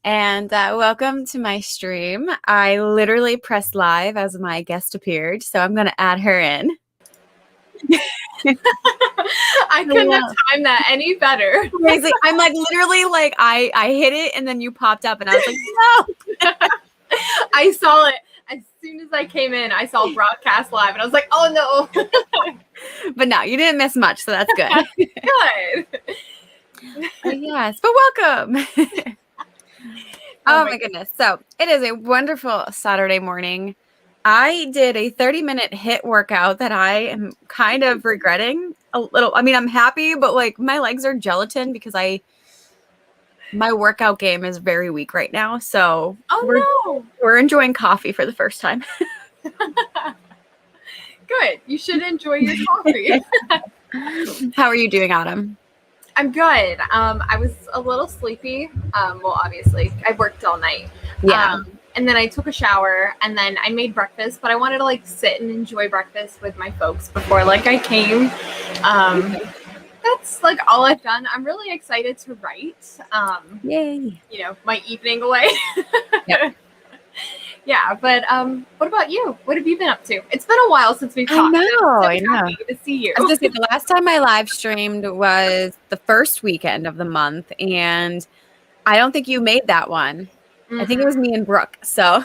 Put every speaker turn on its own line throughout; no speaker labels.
and welcome to my stream. I literally pressed live as my guest appeared, so I'm going to add her in.
I couldn't have timed that any better.
Crazy. I'm like literally like I hit it and then you popped up and I was like, no.
I saw it as soon as I came in. I saw broadcast live and I was like, oh no.
But no, you didn't miss much, so that's good.
Good.
Yes, but welcome. Oh my goodness. So it is a wonderful Saturday morning. I did a 30-minute HIIT workout that I am kind of regretting a little. I mean, I'm happy, but like my legs are gelatin because my workout game is very weak right now. So we're enjoying coffee for the first time.
Good. You should enjoy your coffee.
How are you doing, Autumn?
I'm good. I was a little sleepy. Well, obviously, I worked all night.
Yeah.
And then I took a shower and then I made breakfast, but I wanted to like sit and enjoy breakfast with my folks before like I came. That's like all I've done. I'm really excited to write.
Yay.
You know, my evening away.
Yep.
Yeah, but what about you? What have you been up to? It's been a while since we've talked.
I know.
Happy to see you.
I was just saying, the last time I live streamed was the first weekend of the month, and I don't think you made that one. Mm-hmm. I think it was me and Brooke. So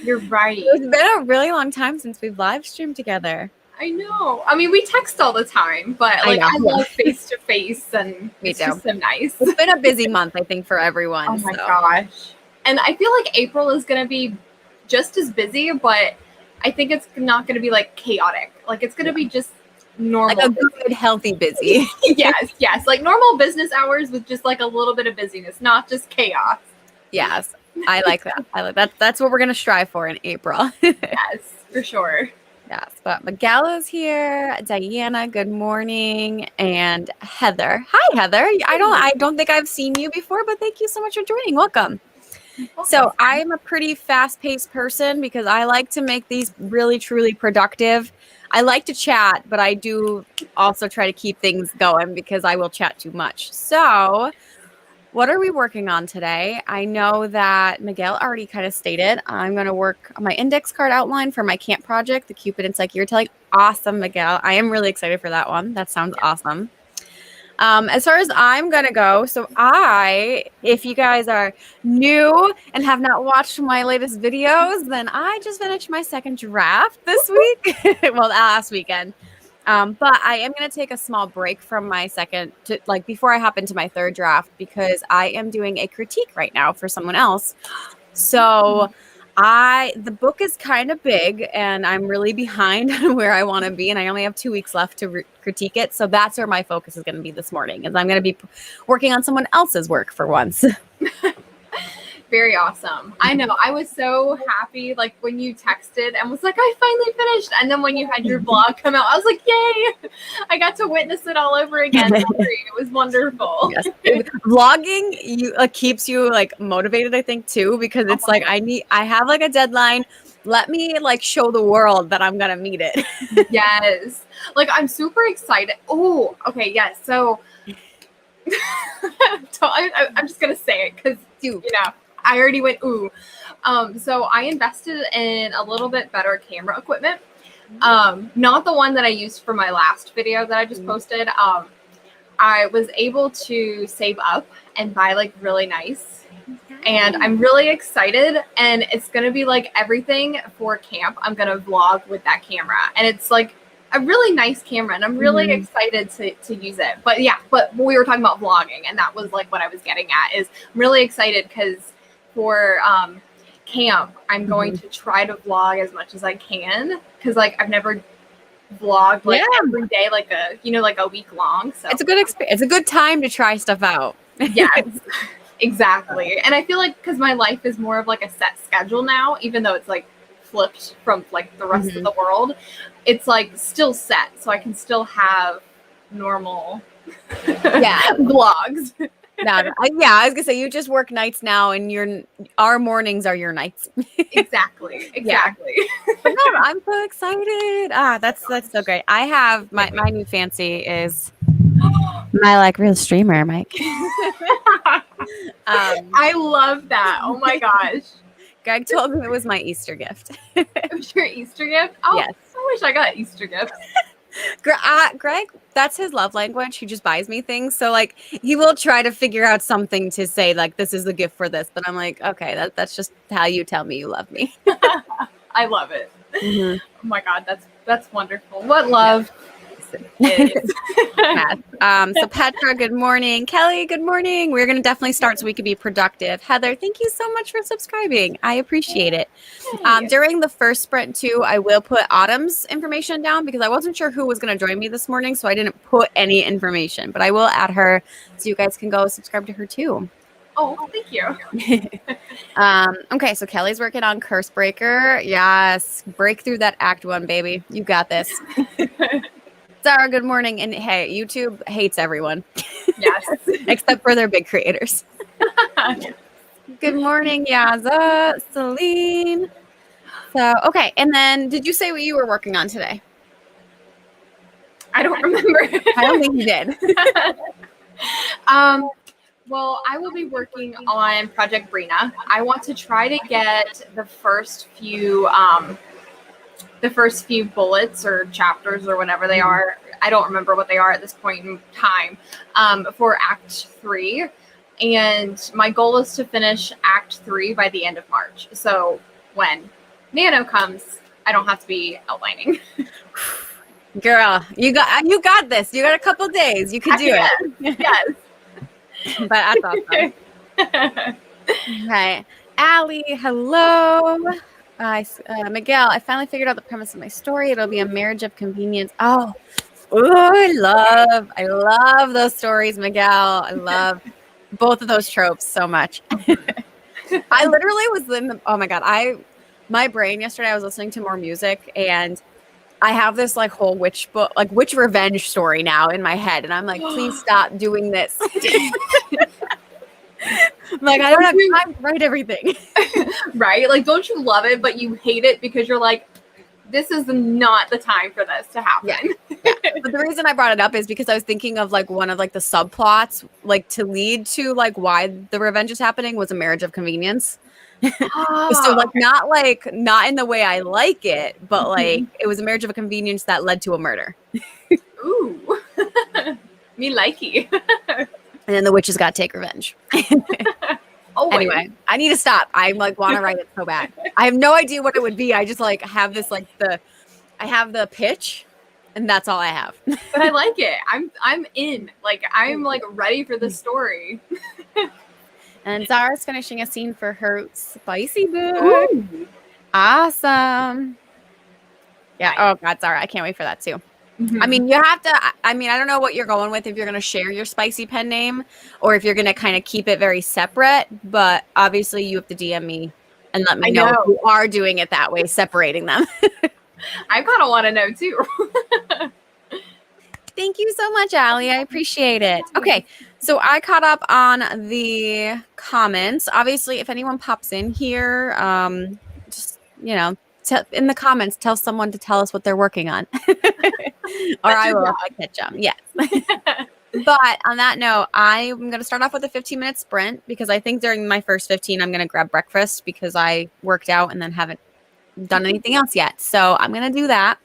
you're right.
It's been a really long time since we've live streamed together.
I know. I mean, we text all the time, but like I love face to face, and it's just so nice.
It's been a busy month, I think, for everyone.
Oh my gosh! And I feel like April is going to be just as busy, but I think it's not going to be like chaotic. Like it's going to be just normal,
like a good, healthy busy.
Yes, like normal business hours with just like a little bit of busyness, not just chaos.
Yes, I like that. I like that. That's what we're going to strive for in April.
Yes, for sure.
Yes, but Miguel is here. Diana, good morning, and Heather. Hi, Heather. I don't think I've seen you before, but thank you so much for joining. Welcome. So I'm a pretty fast-paced person because I like to make these really, truly productive. I like to chat, but I do also try to keep things going because I will chat too much. So what are we working on today? I know that Miguel already kind of stated I'm going to work on my index card outline for my camp project, the Cupid and Psyche Retelling. Awesome, Miguel. I am really excited for that one. That sounds awesome. As far as I'm going to go, so if you guys are new and have not watched my latest videos, then I just finished my second draft this week. Well, last weekend. But I am going to take a small break from my second before I hop into my third draft because I am doing a critique right now for someone else. So the book is kind of big and I'm really behind on where I want to be. And I only have 2 weeks left to critique it. So that's where my focus is going to be this morning is I'm going to be working on someone else's work for once.
Very awesome. I know. I was so happy like when you texted and was like, I finally finished. And then when you had your blog come out, I was like, yay, I got to witness it all over again. It was wonderful.
Yes. Vlogging keeps you like motivated, I think, too, because it's like I have like a deadline. Let me like show the world that I'm going to meet it.
Yes. Like I'm super excited. Oh, okay. Yes. So I'm just going to say it because, you know, I already went, ooh. So I invested in a little bit better camera equipment. Not the one that I used for my last video that I just posted. I was able to save up and buy like really nice. And I'm really excited. And it's going to be like everything for camp. I'm going to vlog with that camera. And it's like a really nice camera. And I'm really excited to use it. But yeah, but we were talking about vlogging. And that was like what I was getting at is I'm really excited because for camp, I'm going to try to vlog as much as I can because like I've never vlogged like every day, like a week long. So
it's a good experience. It's a good time to try stuff out.
Yes, exactly. And I feel like because my life is more of like a set schedule now, even though it's like flipped from like the rest of the world, it's like still set, so I can still have normal vlogs.
I was gonna say you just work nights now, and our mornings are your nights.
Exactly.
But no, I'm so excited. That's so great. I have my new fancy is my like real streamer mic.
I love that. Oh my gosh.
Greg told me it was my Easter gift.
It was your Easter gift? Oh,
Yes.
I wish I got Easter gifts.
Greg, that's his love language. He just buys me things. So like he will try to figure out something to say like this is the gift for this. But I'm like, okay, that's just how you tell me you love me.
I love it.
Mm-hmm.
Oh my God, that's wonderful. What love is.
Yes. So Petra, good morning. Kelly, good morning. We're gonna definitely start so we can be productive. Heather, thank you so much for subscribing. I appreciate it. During the first sprint too, I will put Autumn's information down because I wasn't sure who was going to join me this morning, so I didn't put any information, but I will add her so you guys can go subscribe to her too.
Oh, thank you.
Okay, so Kelly's working on Curse Breaker. Yes, break through that Act 1, baby. You got this. Sarah, good morning. And hey, YouTube hates everyone.
Yes.
Except for their big creators. Good morning, Yaza, Celine. So, okay. And then did you say what you were working on today?
I don't remember.
I don't think you did.
Well, I will be working on Project Brina. I want to try to get the first few bullets or chapters or whatever they are. I don't remember what they are at this point in time, for Act 3. And my goal is to finish Act 3 by the end of March. So when Nano comes, I don't have to be outlining.
Girl, you got this. You got a couple days. You can do it.
Yes.
But that's awesome. Right. Allie, hello. Miguel, I finally figured out the premise of my story. It'll be a marriage of convenience. Oh, I love those stories, Miguel. I love both of those tropes so much. I literally was oh my God. My brain yesterday, I was listening to more music and I have this like whole witch book, like witch revenge story now in my head. And I'm like, please stop doing this. I'm like, I don't have time to write everything.
Right? Like, don't you love it, but you hate it because you're like, this is not the time for this to happen.
Yeah. But the reason I brought it up is because I was thinking of like one of like the subplots, like to lead to like why the revenge is happening was a marriage of convenience. So like not in the way I like it, but like it was a marriage of a convenience that led to a murder.
Ooh. Me likey.
And then the witches got to take revenge. Anyway, I need to stop. I like want to write it so bad. I have no idea what it would be. I just like have this like I have the pitch and that's all I have.
But I like it. I'm in. Like I'm like ready for the story.
And Zara's finishing a scene for her spicy book. Ooh. Awesome. Yeah. Oh God, Zara, I can't wait for that too. I mean, you have to, I don't know what you're going with if you're going to share your spicy pen name or if you're going to kind of keep it very separate, but obviously you have to DM me and let me know if you are doing it that way, separating them.
I kind of want to know too.
Thank you so much, Allie. I appreciate it. Okay, so I caught up on the comments. Obviously, if anyone pops in here, just, in the comments, tell someone to tell us what they're working on. Or I will if I catch them. Yes. But on that note, I'm going to start off with a 15-minute sprint because I think during my first 15, I'm going to grab breakfast because I worked out and then haven't done anything else yet. So I'm going to do that.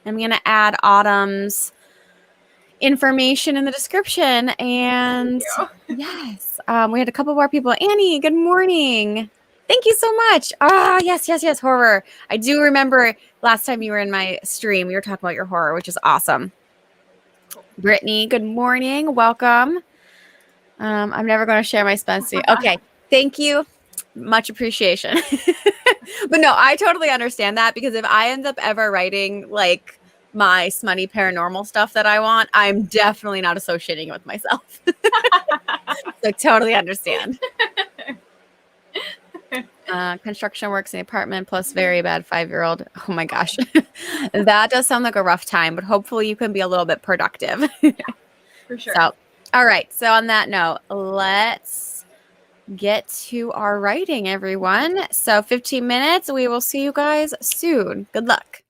I'm going to add Autumn's information in the description. And yes, we had a couple more people. Annie, good morning. Thank you so much. Ah, yes, horror. I do remember last time you were in my stream, we were talking about your horror, which is awesome. Brittany, good morning. Welcome. I'm never going to share my spicy. Okay, thank you. Much appreciation. But no, I totally understand that because if I end up ever writing like my smutty paranormal stuff that I want, I'm definitely not associating it with myself. So totally understand. Construction works in the apartment plus very bad 5-year-old. Oh my gosh. That does sound like a rough time, but hopefully you can be a little bit productive.
For sure.
So, all right. So on that note, let's get to our writing, everyone. So 15 minutes. We will see you guys soon. Good luck.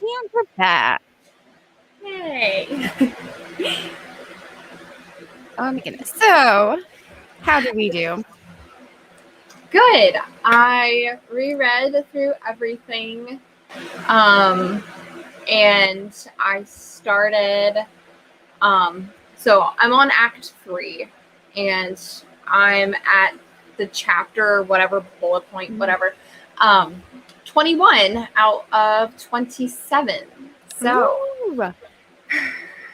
And we're back.
Yay.
Oh my goodness. So, how did we do?
Good. I reread through everything. And I started, so I'm on Act 3, and I'm at the chapter, whatever, bullet point, whatever, 21 out of 27. So
Ooh.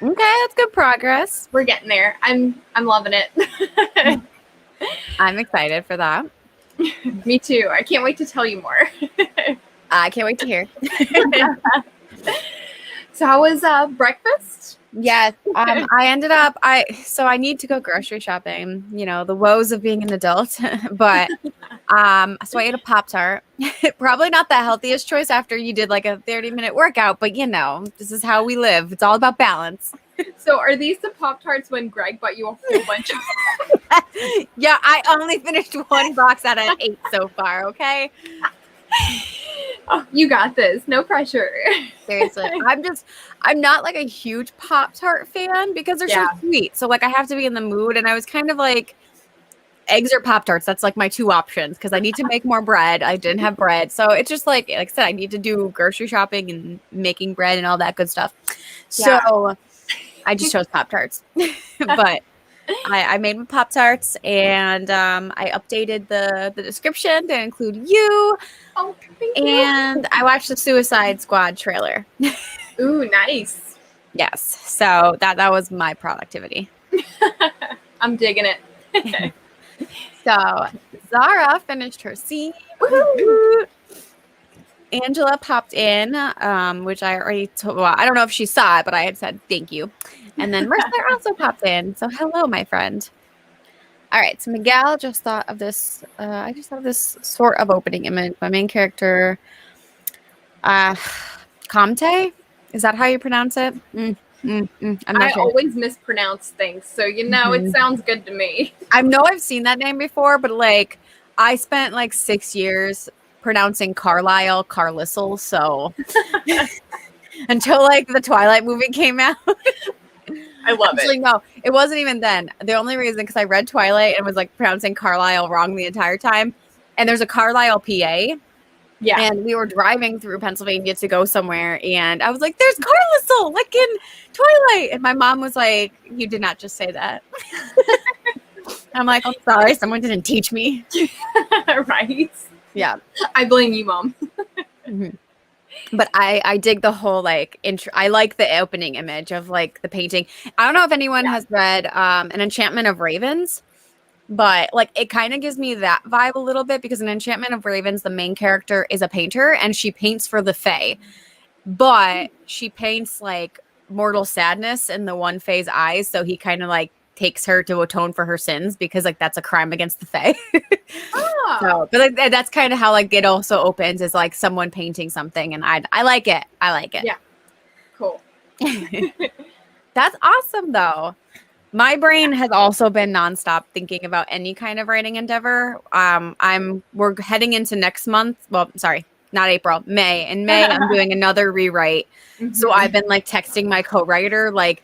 Okay, that's good progress.
we're getting there. I'm loving it.
I'm excited for that.
Me too. I can't wait to tell you more.
I can't wait to hear.
So how was breakfast?
Yes. I ended up so I need to go grocery shopping, you know, the woes of being an adult. But so I ate a Pop-Tart. Probably not the healthiest choice after you did like a 30-minute workout, but you know, this is how we live. It's all about balance.
So are these the Pop-Tarts when Greg bought you a whole bunch of
Yeah, I only finished one box out of 8 so far, okay?
Oh, you got this. No pressure.
Seriously. I'm not like a huge Pop-Tart fan because they're so sweet. So like I have to be in the mood, and I was kind of like eggs or Pop-Tarts. That's like my 2 options because I need to make more bread. I didn't have bread. So it's just like I said, I need to do grocery shopping and making bread and all that good stuff. So I just chose Pop-Tarts. But I made my Pop-Tarts, and I updated the description to include you.
Oh, thank you.
And I watched the Suicide Squad trailer.
Ooh, nice.
Yes. So that was my productivity.
I'm digging it.
So Zara finished her scene. Angela popped in, which I already told. Well, I don't know if she saw it, but I had said thank you. And then Mercer also popped in. So hello, my friend. All right. So Miguel just thought of this. I just thought of this sort of opening image. My main character, Comte. Is that how you pronounce it? I'm not sure.
Always mispronounce things, so you know it sounds good to me.
I know I've seen that name before, but like I spent like 6 years pronouncing Carlisle Carlisle, so until like the Twilight movie came out.
I love
Actually, no, it wasn't even then. The only reason because I read Twilight and was like pronouncing Carlisle wrong the entire time. And there's a Carlisle, PA.
Yeah.
And we were driving through Pennsylvania to go somewhere, and I was like, "There's Carlisle, like in Twilight." And my mom was like, "You did not just say that." I'm like, "I'm sorry, someone didn't teach me."
Right.
Yeah.
I blame you, Mom.
But I dig the whole like intro. I like the opening image of like the painting. I don't know if anyone has read An Enchantment of Ravens, but like it kind of gives me that vibe a little bit because in Enchantment of Ravens, the main character is a painter and she paints for the Fae, but she paints like mortal sadness in the one Fae's eyes. So he kind of like takes her to atone for her sins because like that's a crime against the Fae. So, but like, that's kind of how like it also opens is like someone painting something, and I like it. I like it.
Yeah. Cool.
That's awesome though. My brain has also been nonstop thinking about any kind of writing endeavor. We're heading into next month. Well, sorry, not April, May. In May, I'm doing another rewrite. So I've been like texting my co-writer, like,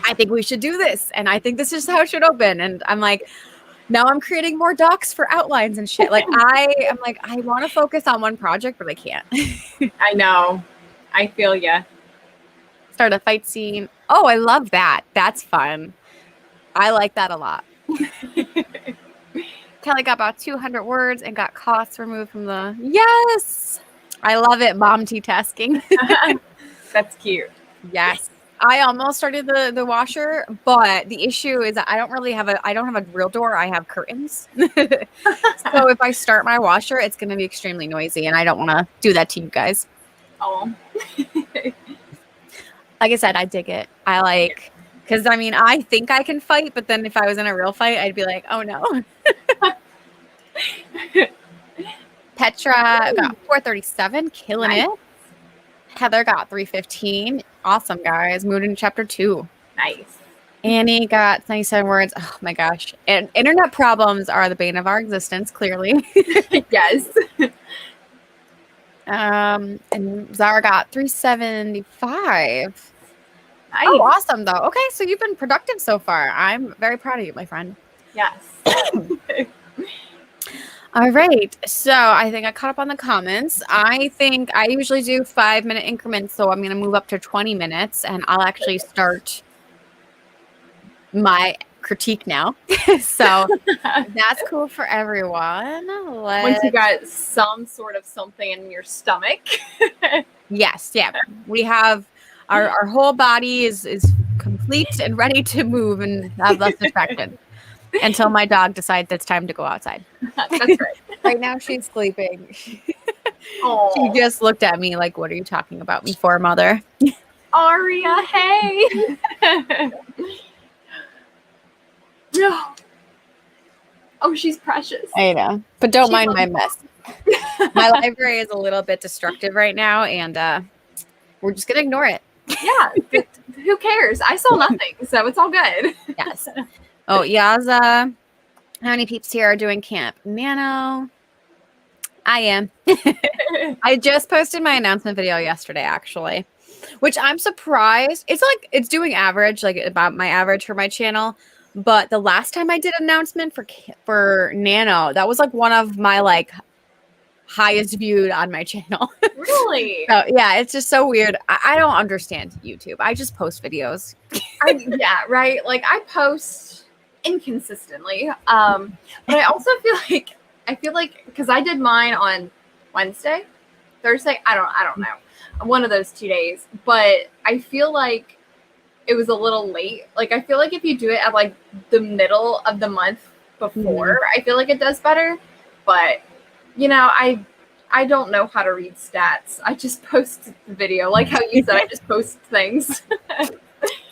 I think we should do this, and I think this is how it should open. And I'm like, now I'm creating more docs for outlines and shit. Like I'm like, I want to focus on one project, but I can't.
I know. I feel ya.
Start a fight scene. Oh, I love that. That's fun. I like that a lot. Kelly got about 200 words and got costs removed from the. Yes, I love it. Multitasking.
That's cute.
Yes, I almost started the washer, but the issue is that I don't have a real door. I have curtains. So if I start my washer, it's going to be extremely noisy, and I don't want to do that to you guys.
Oh.
Like I said, I dig it. I like. Because, I mean, I think I can fight, but then if I was in a real fight, I'd be like, oh, no. Petra got 437, killing it. Heather got 315. Awesome, guys. Moved into chapter 2.
Nice.
Annie got 97 words. Oh, my gosh. And internet problems are the bane of our existence, clearly.
Yes.
And Zara got 375.
Nice.
Oh, awesome, though. Okay, so you've been productive so far. I'm very proud of you, my friend.
Yes.
All right. So I think I caught up on the comments. I think I usually do 5-minute increments, so I'm going to move up to 20 minutes, and I'll actually start my critique now. So that's cool for everyone.
Once you got some sort of something in your stomach.
Yes, yeah. We have our whole body is complete and ready to move and have less distraction until my dog decides it's time to go outside.
That's right.
Right now she's sleeping. She
Oh,
just looked at me like, "What are you talking about me for, mother?"
Aria, hey. Oh, she's precious.
I know, but don't mind my mess. My library is a little bit destructive right now, and we're just gonna ignore it.
Yeah, but who cares? I saw nothing, so it's all good.
Yes. Oh, Yaza. How many peeps here are doing camp? Nano. I am. I just posted my announcement video yesterday, actually, which I'm surprised. It's doing average, like about my average for my channel. But the last time I did an announcement for Nano, that was like one of my like highest viewed on my channel.
Really?
So yeah, it's just so weird. I don't understand YouTube. I just post videos.
Yeah, right. Like I post inconsistently, but I also feel like because I did mine on Wednesday, Thursday. I don't know, one of those 2 days. But I feel like it was a little late. Like I feel like if you do it at like the middle of the month before, I feel like it does better. But I don't know how to read stats. I just post the video, like how you said. I just post things.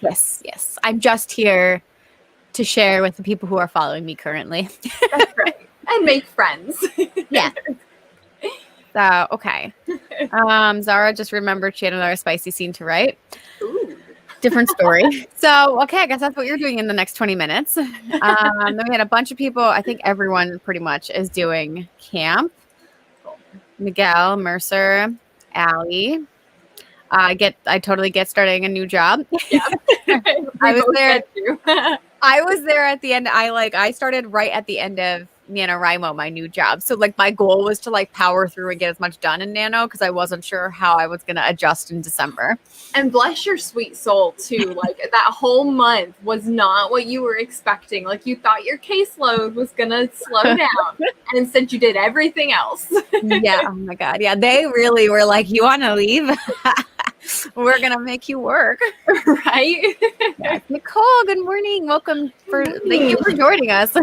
Yes. I'm just here to share with the people who are following me currently.
That's right. And make friends.
Yeah. So, okay. Zara just remembered she had another spicy scene to write.
Ooh.
Different story. So, okay, I guess that's what you're doing in the next 20 minutes. Then we had a bunch of people. I think everyone pretty much is doing camp. Miguel, Mercer, Allie. I totally get starting a new job.
Yeah.
I was there. I was there at the end. I started right at the end of NaNoWriMo, my new job. So like my goal was to like power through and get as much done in Nano because I wasn't sure how I was going to adjust in December.
And bless your sweet soul too. Like that whole month was not what you were expecting. Like you thought your caseload was going to slow down and instead you did everything else.
Yeah. Oh my God. Yeah. They really were like, you want to leave? We're going to make you work.
Right?
Yes. Nicole, good morning. Welcome. Thank you for joining us.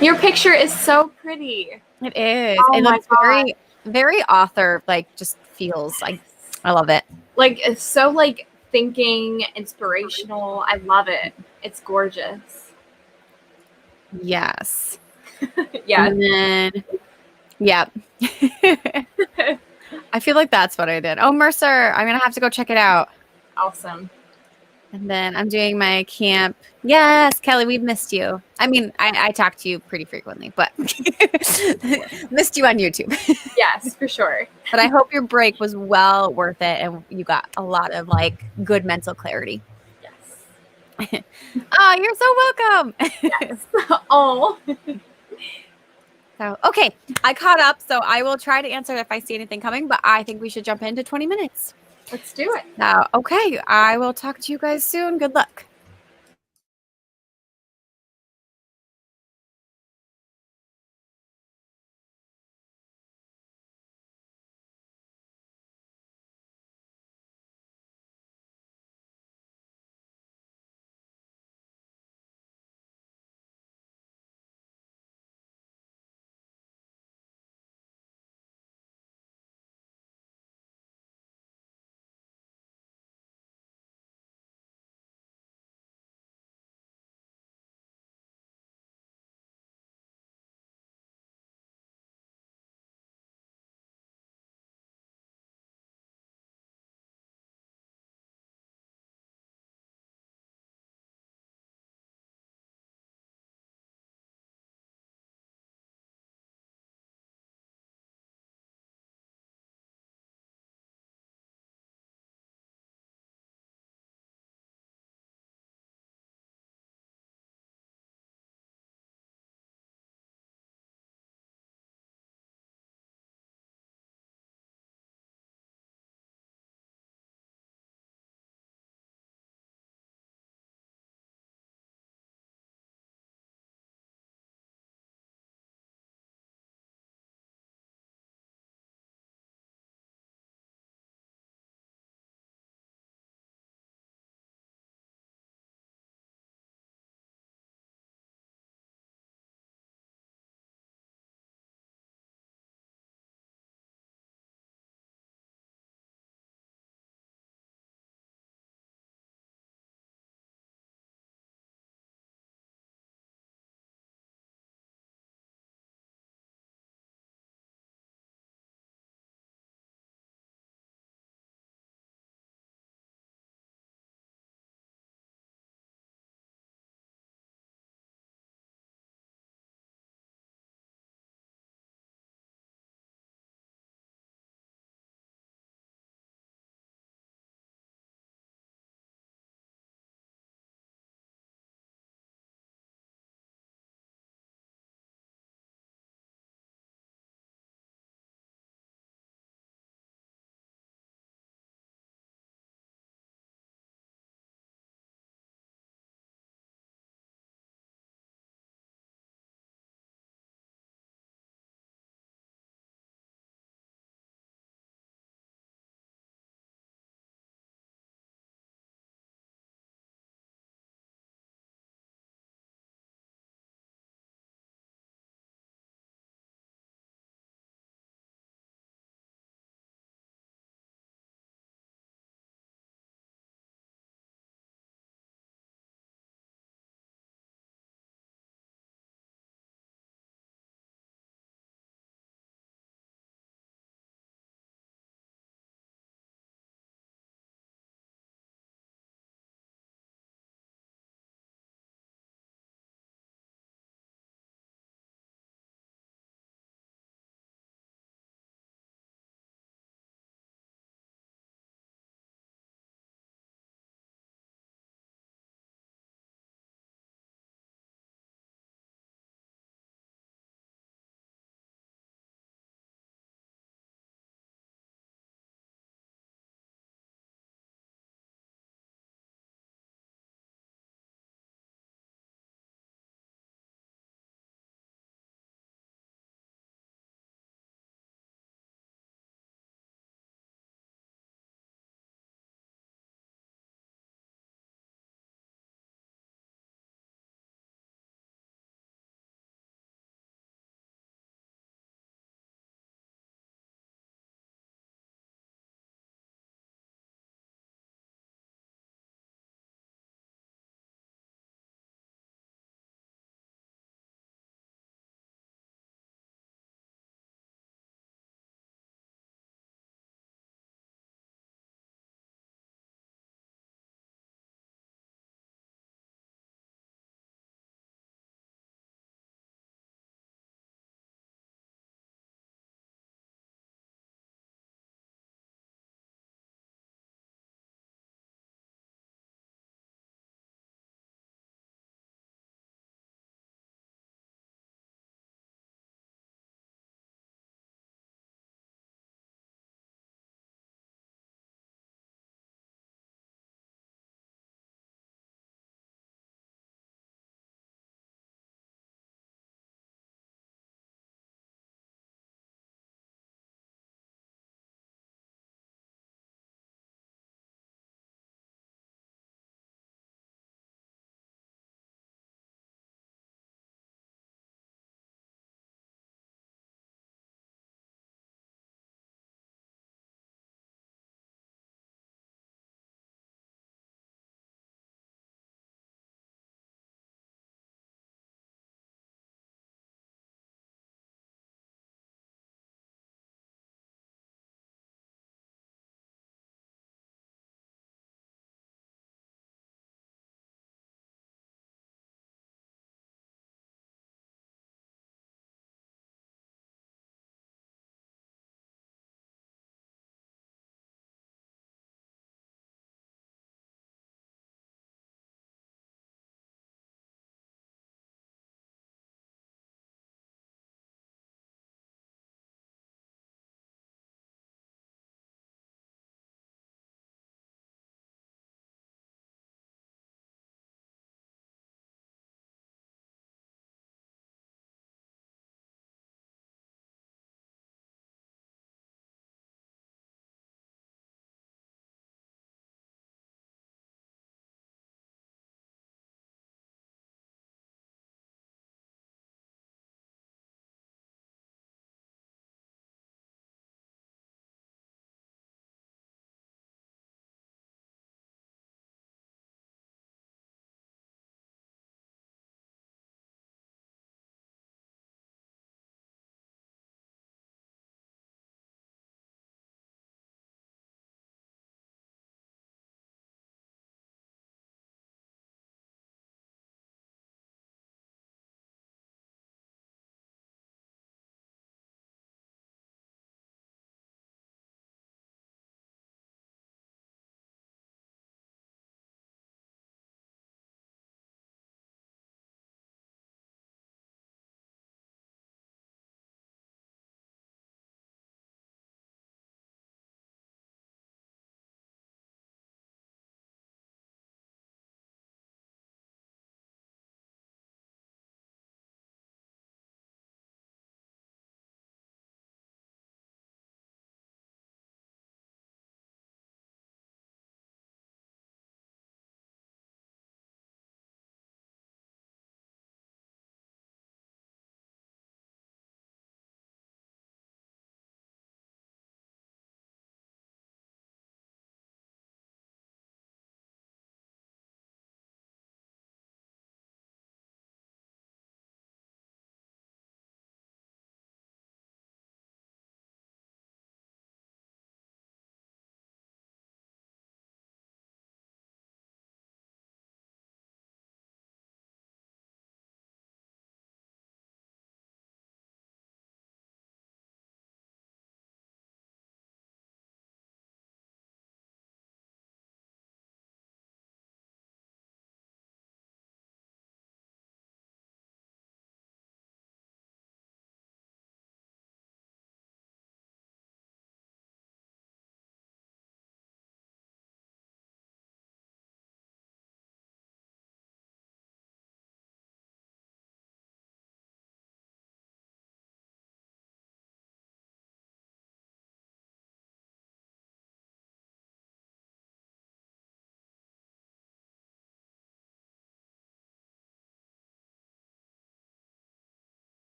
Your picture is so pretty.
It is.
Oh
It
my
looks very, very author, like just feels like I love it.
Like it's so like thinking, inspirational. I love it. It's gorgeous.
Yes.
Yeah.
And then, yeah. I feel like that's what I did. Oh, Mercer, I'm going to have to go check it out.
Awesome.
And then I'm doing my camp. Yes, Kelly, we've missed you. I mean, I talk to you pretty frequently, but missed you on YouTube.
Yes, for sure.
But I hope your break was well worth it and you got a lot of like good mental clarity.
Yes.
Oh, you're so welcome.
Yes. Oh.
So, okay, I caught up, so I will try to answer if I see anything coming, but I think we should jump into 20 minutes.
Let's do it.
Okay, I will talk to you guys soon. Good luck.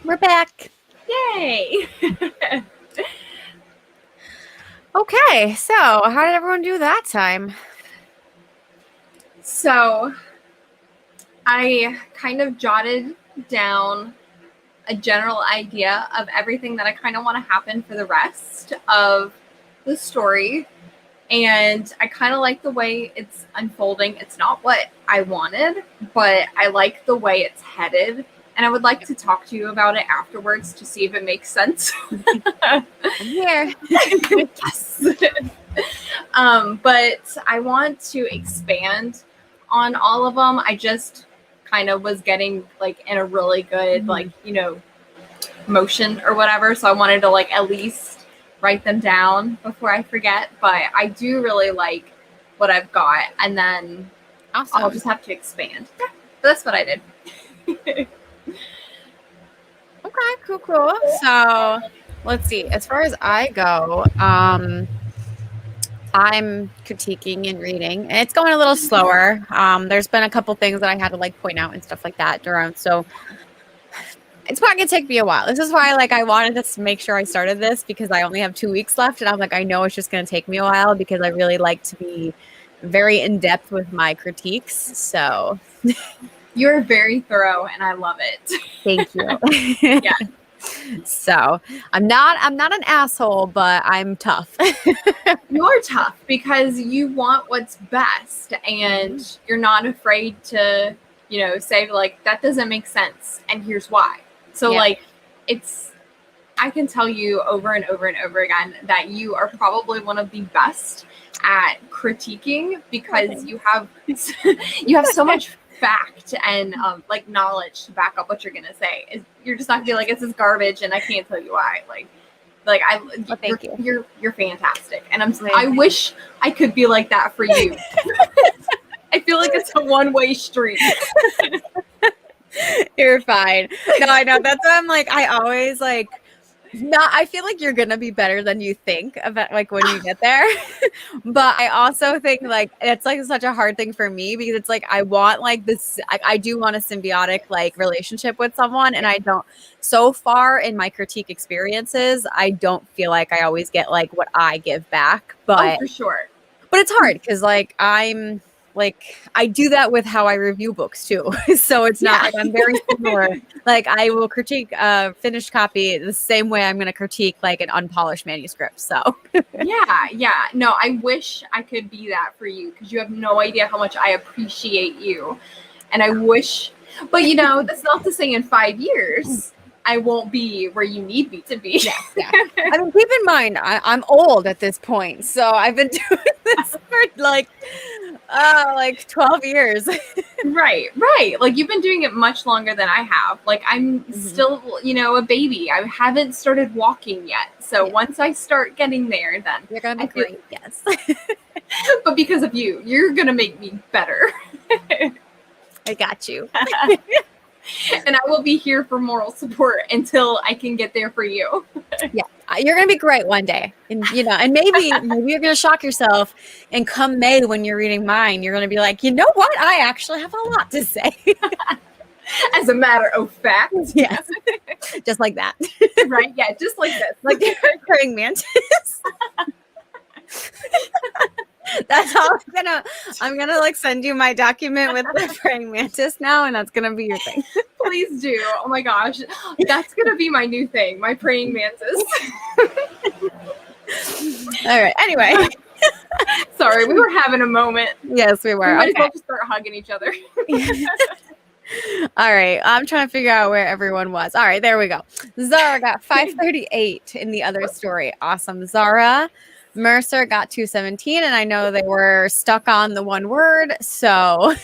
We're back.
Yay!
Okay, so how did everyone do that time?
So I kind of jotted down a general idea of everything that I kind of want to happen for the rest of the story. And I kind of like the way it's unfolding. It's not what I wanted, but I like the way it's headed. And I would like to talk to you about it afterwards to see if it makes sense.
I'm here.
Yes. But I want to expand on all of them. I just kind of was getting like in a really good, like, you know, motion or whatever. So I wanted to like at least write them down before I forget. But I do really like what I've got. And then
Awesome.
I'll just have to expand. Yeah, that's what I did.
Okay, cool. So let's see. As far as I go, I'm critiquing and reading, and it's going a little slower. There's been a couple things that I had to like point out and stuff like that during. So it's probably gonna take me a while. This is why like I wanted to make sure I started this because I only have 2 weeks left, and I'm like, I know it's just gonna take me a while because I really like to be very in depth with my critiques. So
You're very thorough and I love it.
thank you.
Yeah.
So I'm not an asshole, but I'm tough.
You're tough because you want what's best and you're not afraid to, you know, say like that doesn't make sense and here's why. So
Yeah.
like I can tell you over and over and over again that you are probably one of the best at critiquing because you have so much fact and like knowledge to back up what you're gonna say. You're just not gonna be like, this is garbage and I can't tell you why. Like
thank you.
You're fantastic, and I wish I could be like that for you. I feel like it's a one-way street.
You're fine. No, I know. That's why I'm like, I always like, not, I feel like you're going to be better than you think about like when you get there. But I also think like, it's like such a hard thing for me because it's like, I want like this, I do want a symbiotic like relationship with someone. And I don't, so far in my critique experiences, I don't feel like I always get like what I give back, but
for sure.
But it's hard because like I do that with how I review books too. So it's not like I'm very similar. Like I will critique a finished copy the same way I'm going to critique like an unpolished manuscript. So
yeah. No, I wish I could be that for you because you have no idea how much I appreciate you. And I wish, but you know, that's not to say in 5 years I won't be where you need me to be.
Yeah. I mean, keep in mind, I'm old at this point. So I've been doing this for like 12 years.
Right. Like you've been doing it much longer than I have. Like I'm still, you know, a baby. I haven't started walking yet. So once I start getting there, then
you're gonna be great. Yes.
But because of you, you're gonna make me better.
I got you.
And I will be here for moral support until I can get there for you.
Yeah, you're gonna be great one day, and you know, and maybe you're gonna shock yourself. And come May, when you're reading mine, you're gonna be like, you know what? I actually have a lot to say.
As a matter of fact,
yes, just like that,
right? Yeah, just like this,
like the praying mantis. That's all I'm gonna like send you my document with the praying mantis now, and that's gonna be your thing.
Please do. Oh my gosh, that's gonna be my new thing, my praying mantis.
All right. Anyway,
sorry, we were having a moment.
Yes, we were.
We might as well just start hugging each other.
All right. I'm trying to figure out where everyone was. All right, there we go. Zara got 538 in the other story. Awesome, Zara. Mercer got 217, and I know they were stuck on the one word, so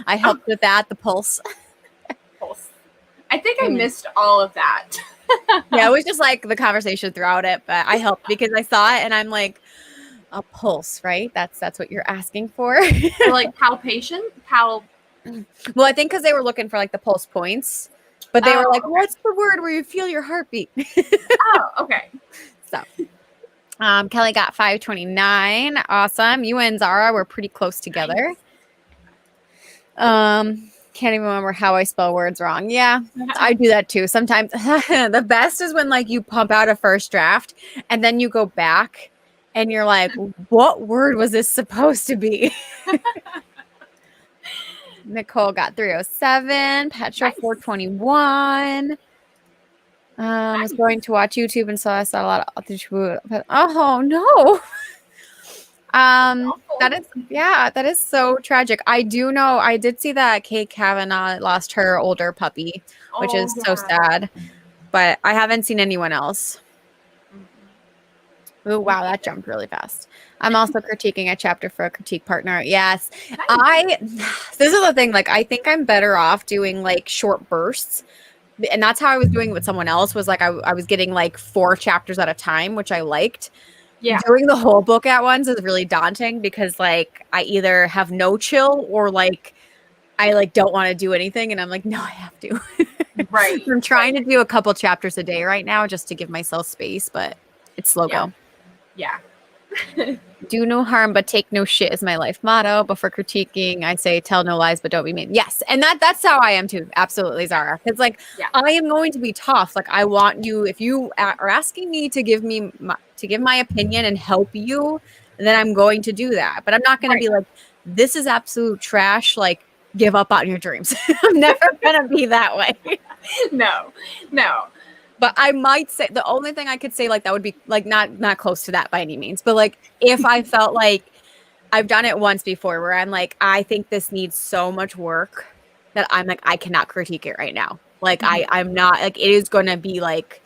I helped with that. The pulse.
I think I missed all of that.
Yeah, it was just like the conversation throughout it, but I helped because I saw it, and I'm like, a pulse, right? That's what you're asking for.
Like palpation,
Well, I think because they were looking for like the pulse points, but they were like, "What's the word where you feel your heartbeat?"
Oh, okay.
So. Kelly got 529. Awesome. You and Zara were pretty close together. Can't even remember how I spell words wrong. Yeah, I do that too. Sometimes the best is when like you pump out a first draft and then you go back and you're like, what word was this supposed to be? Nicole got 307, Petra
Nice.
421. Was going to watch YouTube and saw a lot of oh no. That is so tragic. I did see that Kate Kavanaugh lost her older puppy, which is so sad. But I haven't seen anyone else. Oh wow, that jumped really fast. I'm also critiquing a chapter for a critique partner. Yes. This is the thing, like I think I'm better off doing like short bursts. And that's how I was doing it with someone else, was like I was getting like 4 chapters at a time, which I liked. Yeah. Doing the whole book at once is really daunting because like I either have no chill or like I like don't want to do anything and I'm like, no, I have to. Right. I'm trying to do a couple chapters a day right now just to give myself space, but it's slow go.
Yeah.
Do no harm but take no shit is my life motto. But for critiquing, I say tell no lies but don't be mean. Yes, and that's how I am too. Absolutely, Zara. It's like I am going to be tough. Like I want you. If you are asking me to give my opinion and help you, then I'm going to do that. But I'm not going to be like, this is absolute trash. Like give up on your dreams. I'm never going to be that way.
No.
But I might say the only thing I could say like that would be like not close to that by any means. But like if I felt like I've done it once before where I'm like, I think this needs so much work that I'm like, I cannot critique it right now. Like I'm not like, it is going to be like,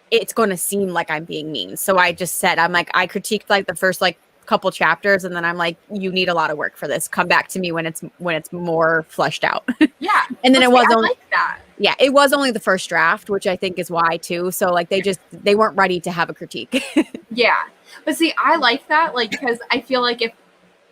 it's going to seem like I'm being mean. So I just said, I'm like, I critiqued like the first like couple chapters and then I'm like, you need a lot of work for this. Come back to me when it's more fleshed out.
Yeah.
And then it was only
like that.
Yeah, it was only the first draft, which I think is why too. So like they weren't ready to have a critique.
Yeah. But see, I like that, like, because I feel like if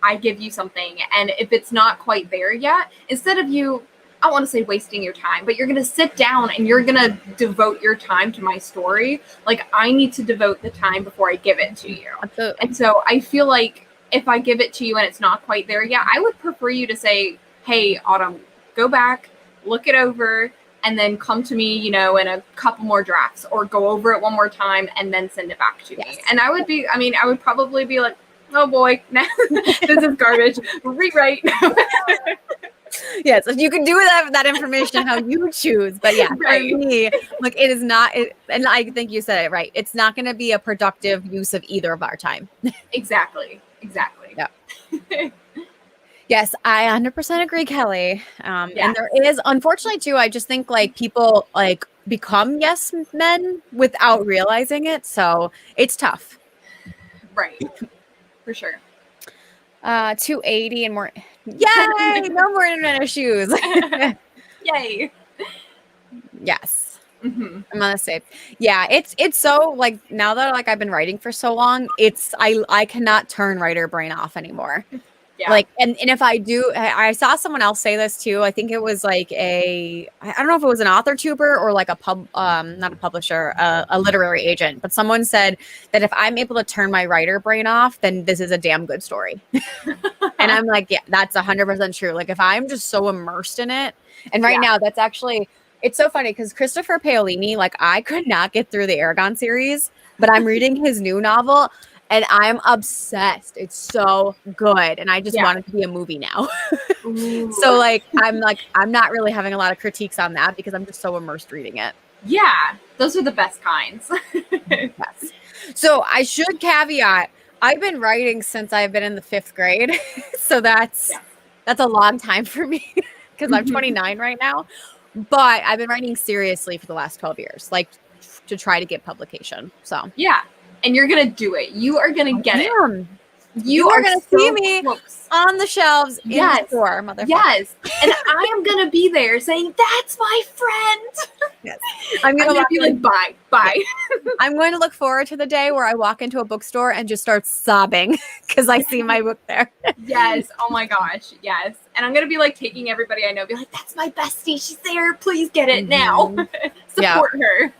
I give you something and if it's not quite there yet, instead of you, I don't want to say wasting your time, but you're going to sit down and you're going to devote your time to my story. Like I need to devote the time before I give it to you. Absolutely. And so I feel like if I give it to you and it's not quite there yet, I would prefer you to say, hey, Autumn, go back, look it over, and then come to me, in a couple more drafts or go over it one more time and then send it back to me. And I would probably be like, oh boy, this is garbage. Rewrite.
Yes, you can do that information how you choose. But yeah, for me, like it is not, and I think you said it right. It's not going to be a productive use of either of our time.
Exactly.
Yeah. Yes, I 100% agree, Kelly. And there is, unfortunately, too, I just think like people like become yes men without realizing it. So it's tough.
Right. For sure.
280 and more. Yay! No more internet issues.
Yay.
Yes. I'm gonna say, yeah, it's so like now that like I've been writing for so long, I cannot turn writer brain off anymore. Yeah. Like, and if I do, I saw someone else say this too. I think it was like I don't know if it was an author tuber or like not a publisher, a literary agent, but someone said that if I'm able to turn my writer brain off, then this is a damn good story. And I'm like, yeah, that's 100% true. Like if I'm just so immersed in it, and right now that's actually, it's so funny because Christopher Paolini, like I could not get through the Aragon series, but I'm reading his new novel. And I'm obsessed. It's so good. And I just want it to be a movie now. So like, I'm not really having a lot of critiques on that because I'm just so immersed reading it.
Yeah. Those are the best kinds.
Yes. So I should caveat, I've been writing since I've been in the 5th grade. So that's a long time for me because I'm 29 right now. But I've been writing seriously for the last 12 years, like to try to get publication. So yeah.
And you're going to do it. You are going to get it.
You are going to see me on the shelves in the store, motherfucker.
Yes. And I am going to be there saying, that's my friend.
Yes. I'm going to
be like, bye.
I'm going to look forward to the day where I walk into a bookstore and just start sobbing because I see my book there.
Yes. Oh my gosh. Yes. And I'm going to be like taking everybody I know, be like, that's my bestie. She's there. Please get it now. Support her.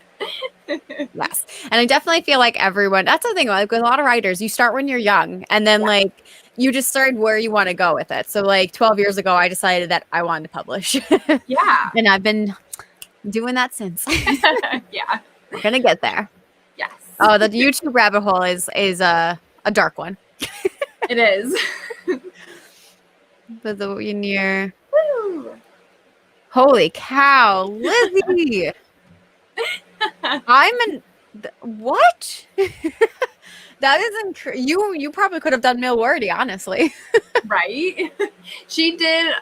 Yes. And I definitely feel like everyone, that's the thing, like with a lot of writers, you start when you're young and then like you just decide where you want to go with it. So like 12 years ago, I decided that I wanted to publish.
Yeah.
And I've been doing that since.
Yeah.
We're going to get there.
Yes.
Oh, the YouTube rabbit hole is a dark one.
It is.
The near.
Woo.
Holy cow, Lizzie. I'm in what? That is you probably could have done Milwordy, honestly.
Right. She did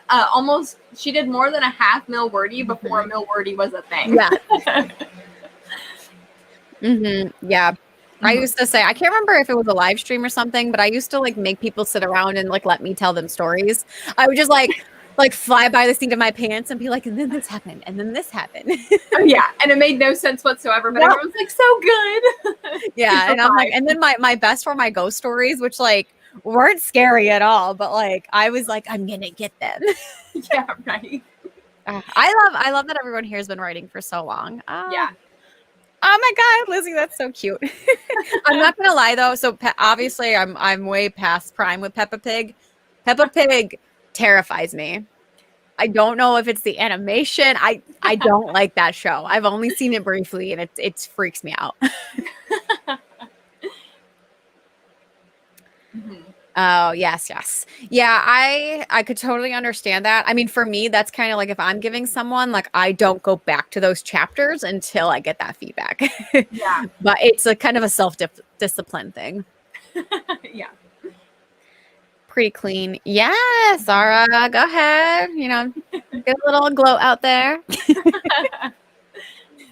she did more than a half Milwordy before Milwordy was a thing.
Yeah. Yeah. I used to say, I can't remember if it was a live stream or something, but I used to like make people sit around and like let me tell them stories. I would just like fly by the seat of my pants and be like, and then this happened, and then this happened.
Oh yeah, and it made no sense whatsoever, but everyone's like so good.
Yeah, and I'm like, and then my best were my ghost stories, which like weren't scary at all, but like I was like, I'm gonna get them.
Yeah, right.
I love that everyone here has been writing for so long.
Yeah.
Oh my God, Lizzie, that's so cute. I'm not gonna lie though. So obviously, I'm way past prime with Peppa Pig. Peppa Pig terrifies me. I don't know if it's the animation. I don't like that show. I've only seen it briefly, and it freaks me out. Oh yes, yeah. I could totally understand that. I mean, for me, that's kind of like if I'm giving someone, like I don't go back to those chapters until I get that feedback.
Yeah.
But it's a kind of a self-discipline thing.
Yeah.
Pretty clean. Yes, Zara, go ahead. You know, get a little glow out there.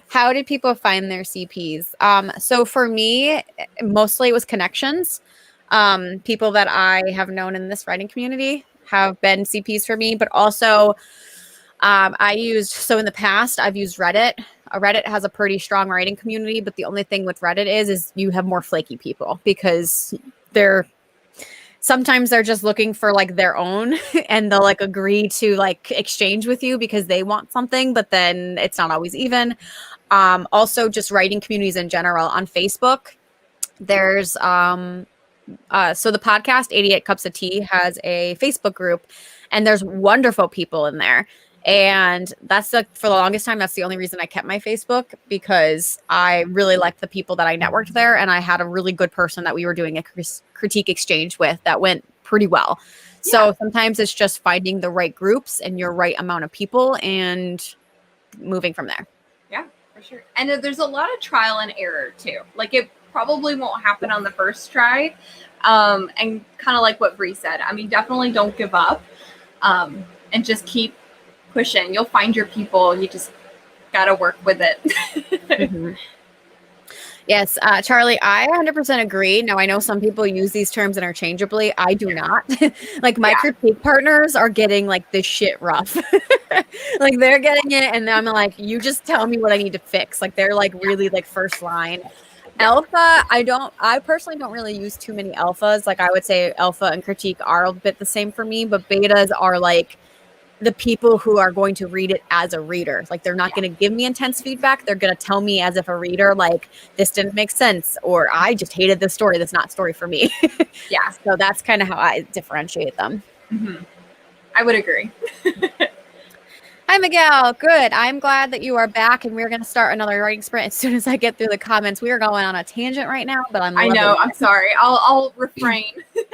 How did people find their CPs? So for me, mostly it was connections. People that I have known in this writing community have been CPs for me, but also so in the past, I've used Reddit. Reddit has a pretty strong writing community, but the only thing with Reddit is you have more flaky people because sometimes they're just looking for like their own and they'll like agree to like exchange with you because they want something, but then it's not always even. Also just writing communities in general on Facebook. There's so the podcast 88 Cups of Tea has a Facebook group and there's wonderful people in there. And that's for the longest time, that's the only reason I kept my Facebook, because I really liked the people that I networked there. And I had a really good person that we were doing a critique exchange with that went pretty well. Yeah. So sometimes it's just finding the right groups and your right amount of people and moving from there.
Yeah, for sure. And there's a lot of trial and error too. Like it probably won't happen on the first try. And kind of like what Bree said, I mean, definitely don't give up and just keep pushing. You'll find your people. You just got to work with it.
Mm-hmm. Yes, Charlie, I 100% agree. Now, I know some people use these terms interchangeably. I do not. Like my critique partners are getting like this shit rough. Like they're getting it and I'm like, you just tell me what I need to fix. Like they're like really like first line. Alpha, I personally don't really use too many alphas. Like I would say alpha and critique are a bit the same for me, but betas are like the people who are going to read it as a reader. Like they're not going to give me intense feedback. They're going to tell me as if a reader, like this didn't make sense, or I just hated this story. That's not story for me.
Yeah.
So that's kind of how I differentiate them.
Mm-hmm. I would agree.
Hi, Miguel. Good. I'm glad that you are back, and we're going to start another writing sprint as soon as I get through the comments. We are going on a tangent right now, but I know.
I'm sorry. I'll refrain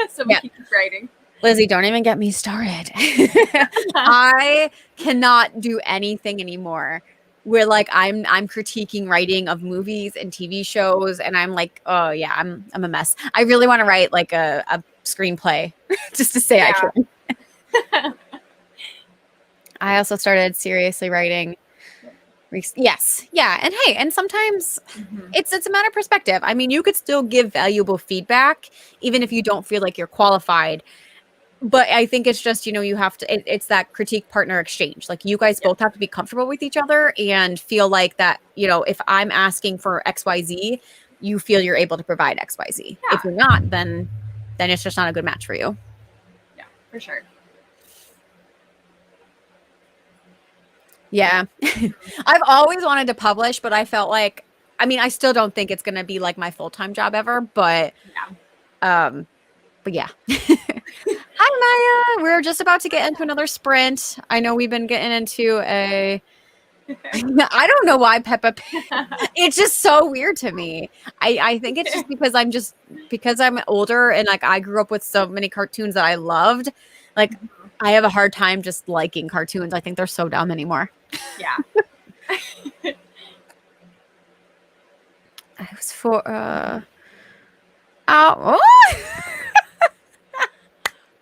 so we can keep writing.
Lizzie, don't even get me started. I cannot do anything anymore where like I'm critiquing writing of movies and TV shows, and I'm like, oh yeah, I'm a mess. I really want to write like a screenplay just to say I can. I also started seriously writing. Yes. Yeah. And hey, and sometimes it's a matter of perspective. I mean, you could still give valuable feedback even if you don't feel like you're qualified. But I think it's just, you have to, it's that critique partner exchange. Like you guys both have to be comfortable with each other and feel like that, if I'm asking for XYZ, you feel you're able to provide XYZ. Yeah. If you're not, then it's just not a good match for you.
Yeah, for sure.
Yeah. I've always wanted to publish, but I felt like I mean, I still don't think it's going to be like my full-time job ever, but
Yeah.
yeah. Hi, Maya. We're just about to get into another sprint. I know we've been getting into a I don't know why Peppa Pig. It's just so weird to me. I think it's just because I'm older and like I grew up with so many cartoons that I loved. Like I have a hard time just liking cartoons. I think they're so dumb anymore.
Yeah.
I was for oh,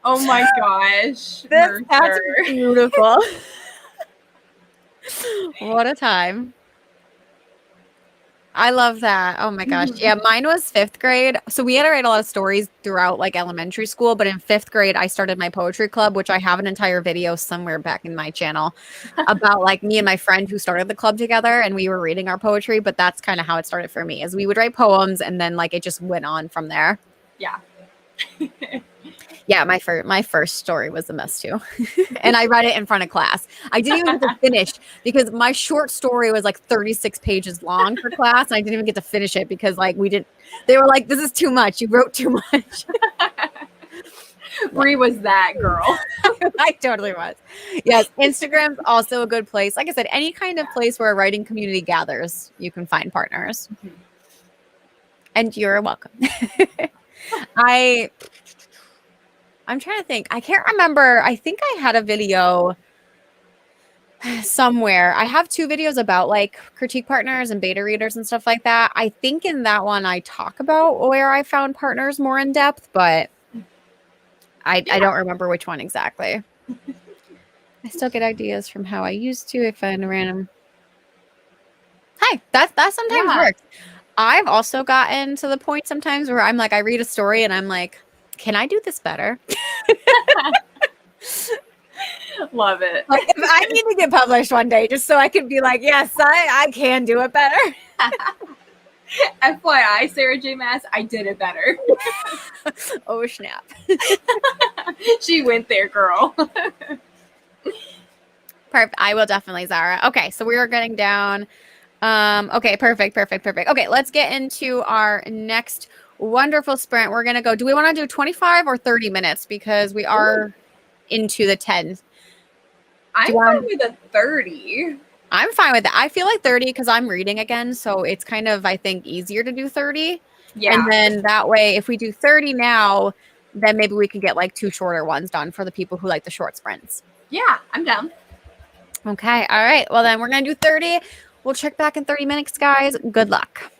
Oh my gosh.
that's
Mercer.
beautiful. What a time. I love that. Oh my gosh. Yeah, mine was fifth grade. So we had to write a lot of stories throughout like elementary school, but in fifth grade, I started my poetry club, which I have an entire video somewhere back in my channel about like me and my friend who started the club together and we were reading our poetry. But that's kind of how it started for me, is we would write poems and then like it just went on from there.
Yeah.
Yeah, my first story was a mess too. And I read it in front of class. I didn't even get to finish because my short story was like 36 pages long for class. And I didn't even get to finish it because like they were like, this is too much. You wrote too much.
Bree was that girl.
I totally was. Yes. Instagram's also a good place. Like I said, any kind of place where a writing community gathers, you can find partners. And you're welcome. I'm trying to think. I can't remember. I think I had a video somewhere. I have 2 videos about like critique partners and beta readers and stuff like that. I think in that one I talk about where I found partners more in depth, but I don't remember which one exactly. I still get ideas from how I used to if I random. Hi, that sometimes works. I've also gotten to the point sometimes where I'm like, I read a story and I'm like, can I do this better?
Love it.
Like, if I need to get published one day just so I can be like, yes, I can do it better.
FYI, Sarah J. Maas, I did it better.
Oh, snap.
She went there, girl.
Perfect. I will definitely, Zara. Okay, so we are getting down. Okay, perfect. Okay, let's get into our next wonderful sprint. We're gonna go. Do we want to do 25 or 30 minutes? Because we are into the 10.
I'm fine with a 30.
I'm fine with that. I feel like 30 because I'm reading again, so it's kind of, I think, easier to do 30.
Yeah.
And then that way, if we do 30 now, then maybe we can get like 2 shorter ones done for the people who like the short sprints.
Yeah, I'm down.
Okay. All right. Well, then we're going to do 30. We'll check back in 30 minutes, guys. Good luck.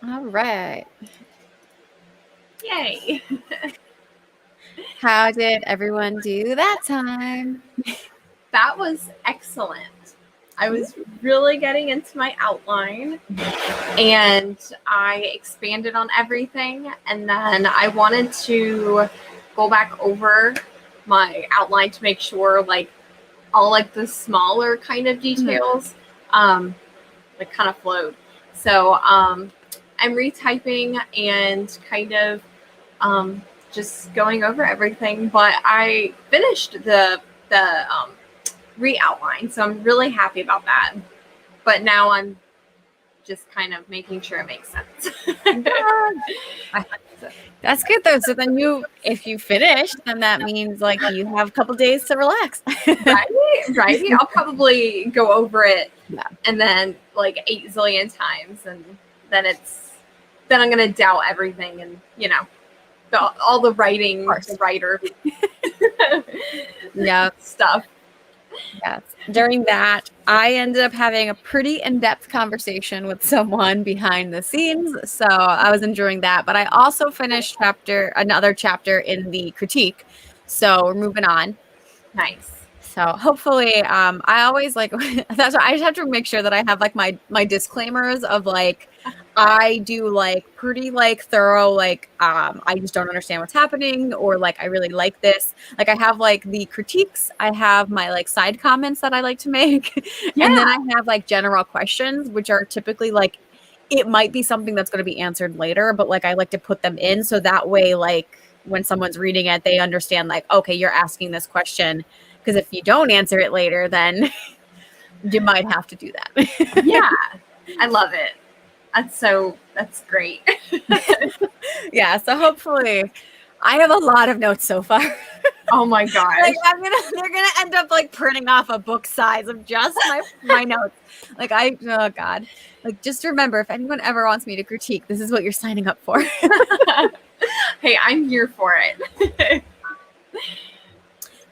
All right.
Yay.
How did everyone do that time?
That was excellent. I was really getting into my outline and I expanded on everything. And then I wanted to go back over my outline to make sure like all like the smaller kind of details like kind of flowed. So I'm retyping and kind of just going over everything. But I finished the re-outline, so I'm really happy about that. But now I'm just kind of making sure it makes sense.
That's good though. So then if you finish, then that means like you have a couple days to relax.
Right. I'll probably go over it and then like 8 zillion times, and then I'm gonna doubt everything, and all the writing, the writer stuff.
Yes. During that, I ended up having a pretty in-depth conversation with someone behind the scenes. So I was enjoying that. But I also finished another chapter in the critique. So we're moving on.
Nice.
So hopefully, I always like, that's why I just have to make sure that I have like my disclaimers of like, I do like pretty like thorough, like, I just don't understand what's happening, or like, I really like this. Like I have like the critiques, I have my like side comments that I like to make. And then I have like general questions, which are typically like, it might be something that's going to be answered later, but like, I like to put them in. So that way, like when someone's reading it, they understand like, okay, you're asking this question. Because if you don't answer it later, then you might have to do that.
Yeah, I love it. That's great.
Yeah, so hopefully I have a lot of notes so far.
Oh my gosh.
Like they're gonna end up like printing off a book size of just my notes. Like oh God. Like just remember, if anyone ever wants me to critique, this is what you're signing up for.
Hey, I'm here for it.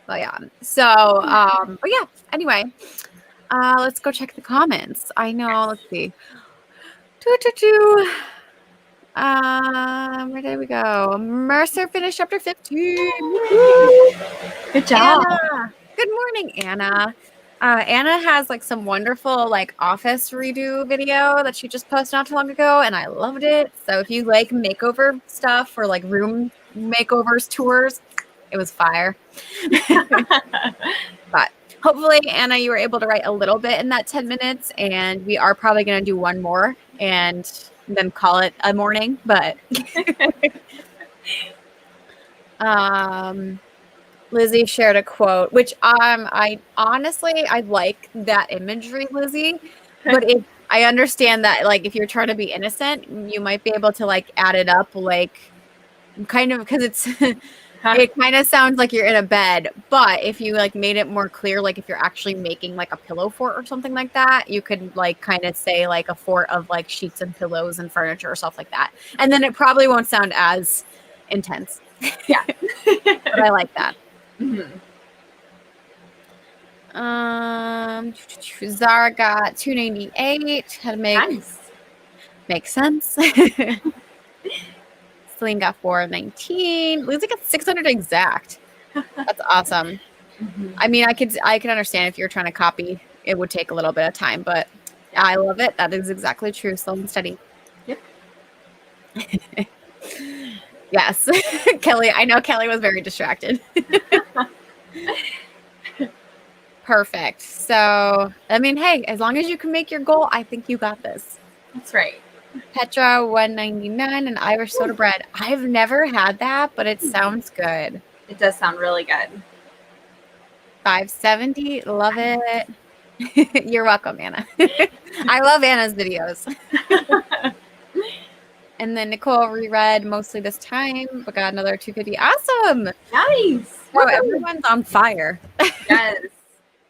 But yeah. So but yeah, anyway. Let's go check the comments. I know, let's see. Where did we go? Mercer finished chapter 15.
Good job.
Anna. Good morning, Anna. Anna has like some wonderful like office redo video that she just posted not too long ago, and I loved it. So if you like makeover stuff or like room makeovers, tours, it was fire. But hopefully, Anna, you were able to write a little bit in that 10 minutes, and we are probably going to do one more and then call it a morning. But Lizzie shared a quote, which I honestly, I like that imagery, Lizzie, but I understand that like if you're trying to be innocent, you might be able to like add it up like kind of because it's it kind of sounds like you're in a bed, but if you like made it more clear, like if you're actually making like a pillow fort or something like that, you could like kind of say like a fort of like sheets and pillows and furniture or stuff like that. And then it probably won't sound as intense.
Yeah.
But I like that.
Mm-hmm.
Zara got 298. How to make sense. Celine got 419. Lizzie got 600 exact. That's awesome. Mm-hmm. I mean, I could understand if you're trying to copy, it would take a little bit of time, but I love it. That is exactly true. Slow and steady.
Yep.
Yes. Kelly, I know Kelly was very distracted. Perfect. So, I mean, hey, as long as you can make your goal, I think you got this.
That's right.
Petra 199 and Irish soda bread. I've never had that, but it sounds good.
It does sound really good.
570. Love it. You're welcome, Anna. I love Anna's videos. And then Nicole reread mostly this time, but got another 250. Awesome.
Nice.
Oh, everyone's on fire.
Yes.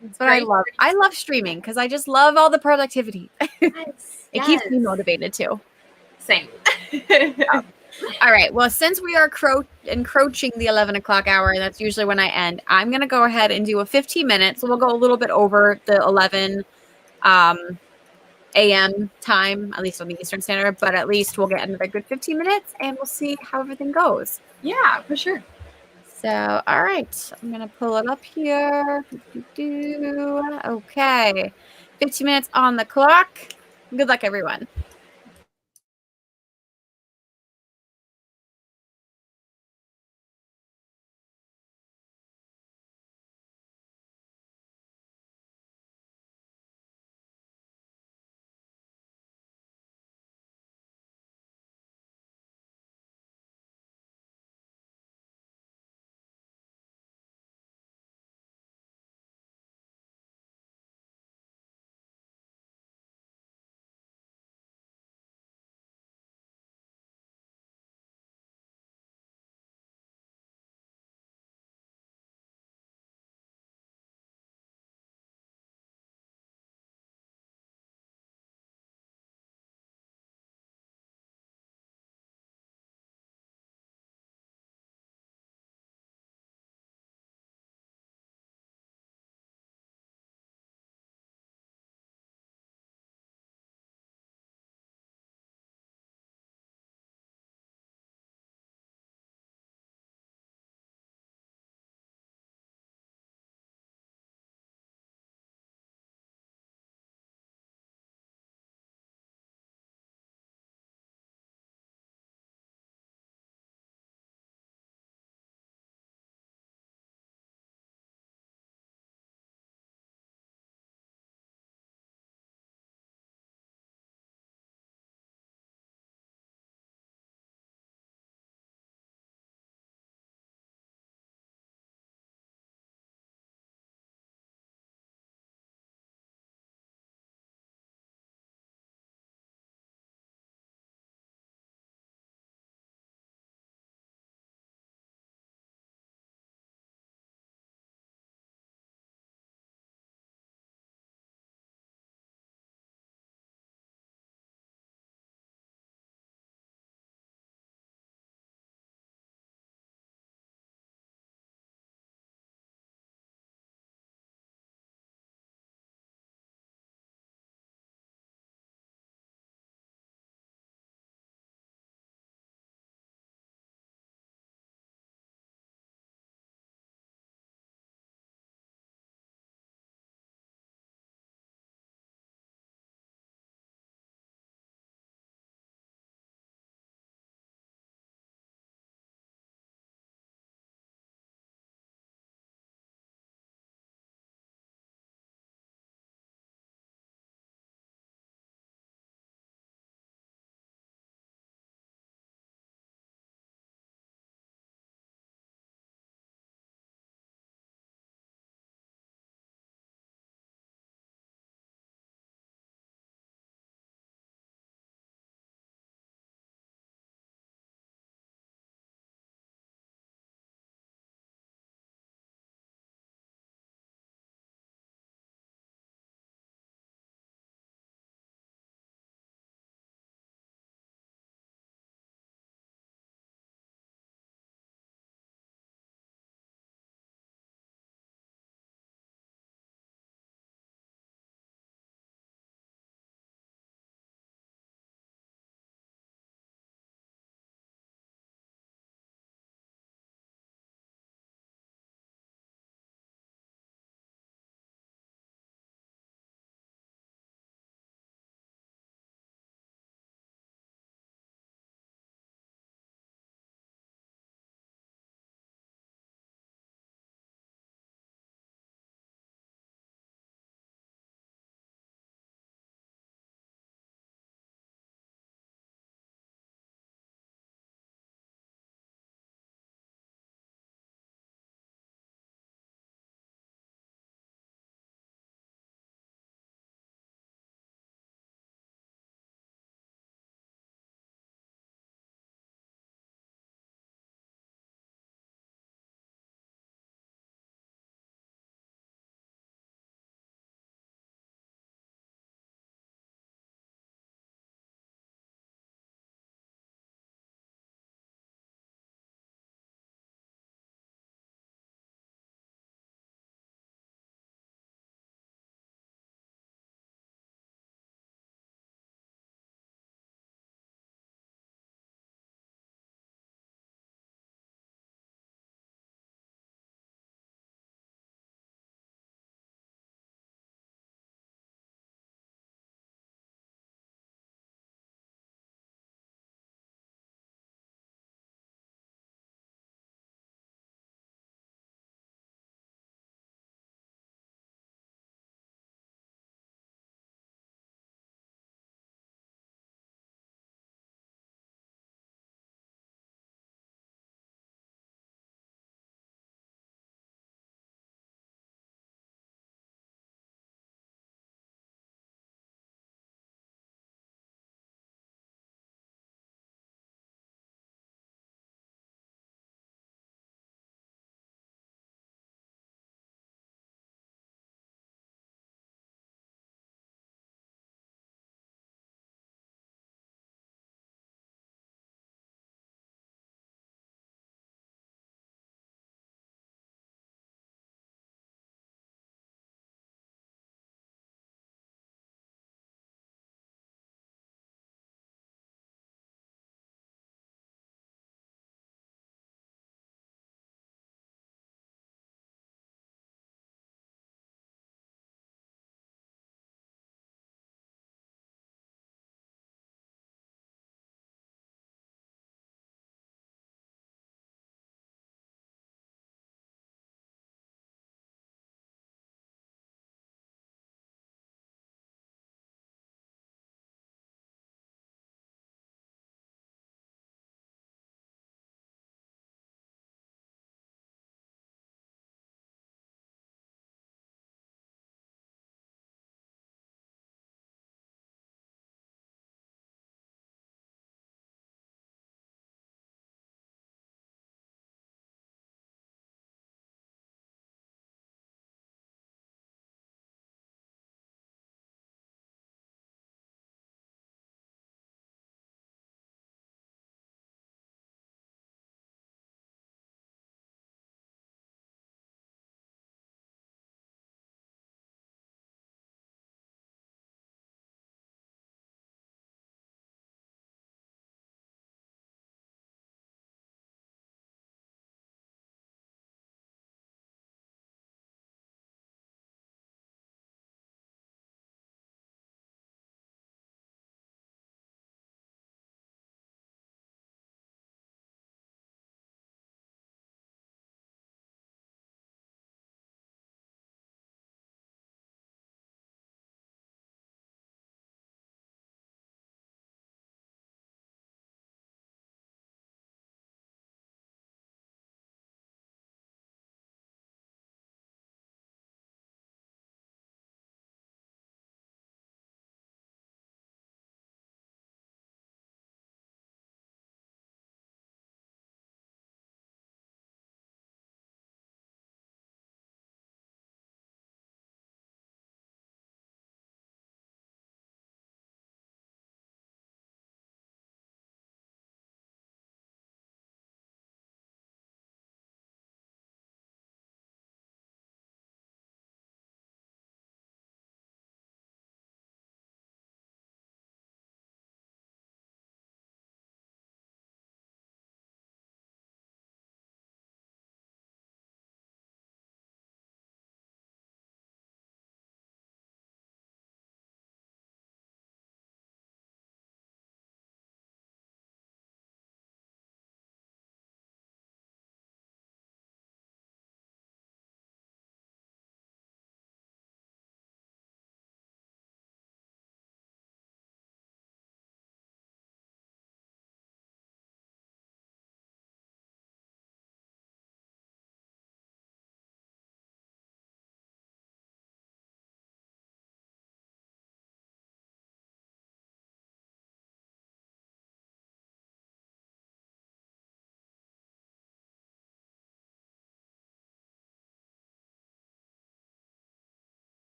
That's what I love. I love streaming because I just love all the productivity.
Yes.
It keeps me motivated too.
Same.
All right. Well, since we are encroaching the 11 o'clock hour, and that's usually when I end, I'm going to go ahead and do a 15 minutes. So we'll go a little bit over the 11 a.m. time, at least on the Eastern Standard, but at least we'll get another good 15 minutes and we'll see how everything goes.
Yeah, for sure.
So, all right, I'm going to pull it up here. Okay, 15 minutes on the clock. Good luck, everyone.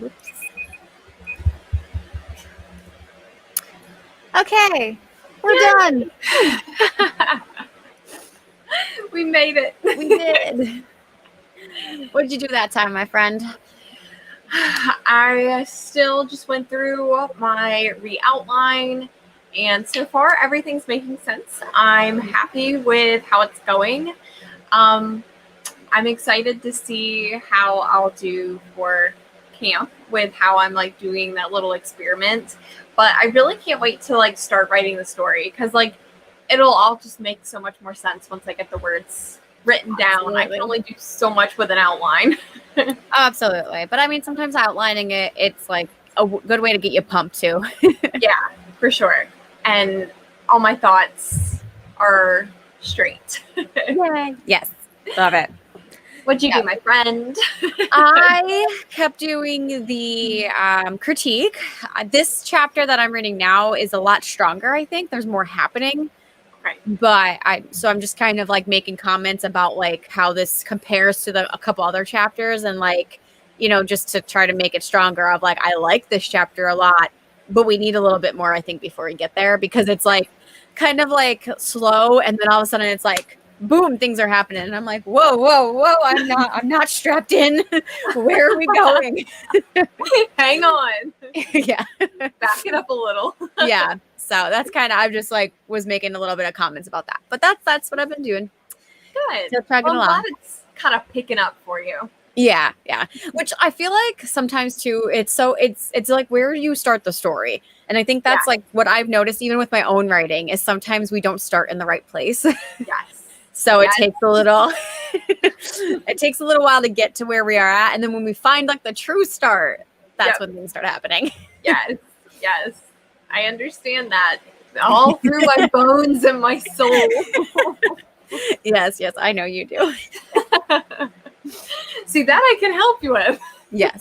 Whoops. Okay, we're done.
We made it.
We did. What did you do that time, my friend?
I still just went through my re-outline, and so far everything's making sense. I'm happy with how it's going. I'm excited to see how I'll do for camp with how I'm like doing that little experiment. But I really can't wait to like start writing the story, because like it'll all just make so much more sense once I get the words written down. I can only do so much with an outline.
Absolutely. But I mean, sometimes outlining it, it's like a good way to get you pumped too.
Yeah, for sure. And all my thoughts are straight.
Yay. Yes. Love it.
What'd you do, my friend?
I kept doing the critique. This chapter that I'm reading now is a lot stronger, I think. There's more happening.
Right.
But I'm just kind of like making comments about like how this compares to a couple other chapters, and like, you know, just to try to make it stronger of like, I like this chapter a lot, but we need a little bit more, I think, before we get there, because it's like kind of like slow, and then all of a sudden it's like boom, things are happening, and I'm like, whoa, I'm not strapped in. Where are we going?
Hang on.
Yeah.
Back it up a little.
Yeah. So that's kind of, I just like was making a little bit of comments about that, but that's what I've been doing.
Good.
Still chugging
I'm
along.
glad it's kind of picking up for you.
Yeah. Which I feel like sometimes too, it's like where do you start the story? And I think that's like what I've noticed even with my own writing is sometimes we don't start in the right place.
Yes.
So it takes a little it takes a little while to get to where we are at, and then when we find like the true start, that's when things start happening.
Yes. I understand that all through my bones and my soul.
Yes, I know you do.
See, that I can help you with.
Yes.